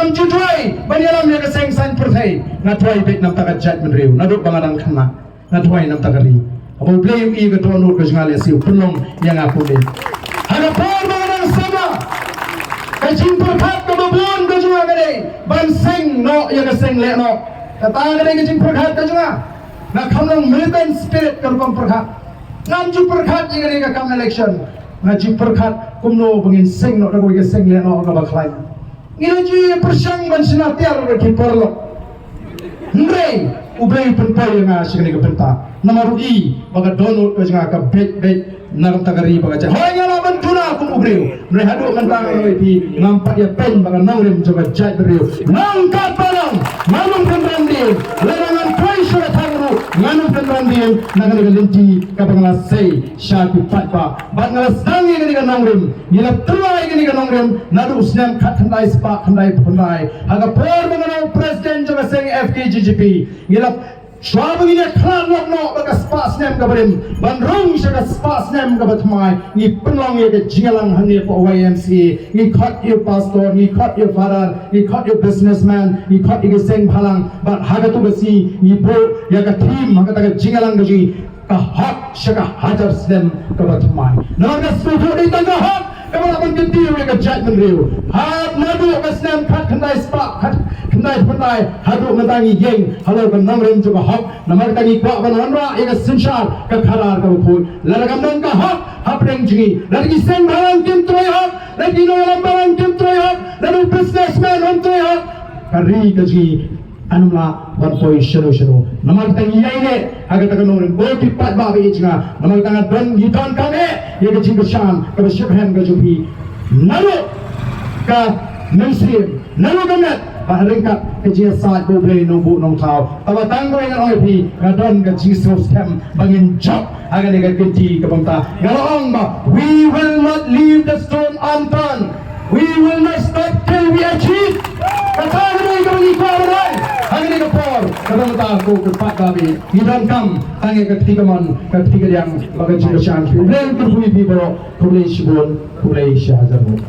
nam jutwai banyalam ya keseng san perthai na twai bet nam takat judgment riu na duk bangarang khana na twai nam takari abo blame i ga tono ko ngale siu punong yang aku le hana por bangarang sama kajing perkhat ka babon ka junga gade ban seng no ya keseng le no ta gade kajing perkhat ka junga na khamnong militant spirit ka rupang perkhat ngam ju perkhat ya gade ka kam election na ju perkhat kumno bangin seng no da ko ke seng le no ka baklai Ini persang mansina tiar ke perlo. Ndrei ublei penpai nga sikani ke penta. Namarugi baga donut ke nga ka bet nagam tagari baga ja. Hoy ngala bantuna kum ubreu. Ndrei hadu mentang noi pi ngampak ya pen baga nangrem joga jat bereu. Nangkat palang nganum penrandi lerangan koi sura thangru nganum penrandi nagan ke linti ka bangla sei syati patba. Bat ngala sangi ke nangrem. Nila tuai ke nangrem nadu usnam khat khandai spa khandai khandai haga por bangana president joga seng FKGGP nila Schwab ini klan no baga spa snem gabarim bandrung shaga spa snem gabatmai ni penlong ye ke jingalang hane po YMCA ni khot ye pastor ni khot ye father ni khot ye businessman ni khot ye seng phalang but haga tu basi ni bo ya ka team haga ta jingalang gaji ka hot shaga hajar snem gabatmai naga sutu ni tanga hot Kamu ganti mereka judgment riu. Had nadu kesnem kat kendai spa kat kendai pendai hadu mentangi yeng halau kan namrem juga hak namar tangi kuat bananra ega sinshar ke karar ka khoi lalagam dan ka hak hapreng jingi lagi sen barang kim troy hak lagi no barang kim troy hak lalu businessman on troy hak kari kaji anumla 1.00 namar tangi yaine aga taka nomrem boti pat ba be jinga namar tanga don hiton kane ye ke jingsan ka shibhan ka jupi nalu ka muslim nalu gamet bahringkat ke jia saat bo ble no bu nong thau tawa tanggo yang oi pi ka don ka jesus tem bangin job aga ne ka kinti ka bangta ngalong ba we will not leave the stone unturned we will not stop till we achieve kata ne ka ni ko rai Angin ke por, kadang aku ke Pak Gabi, hidup kam, tangi ke tiga man, ke tiga yang bagai cinta syang, beliau terpulih bibro, pulih sibun, pulih syahzamu.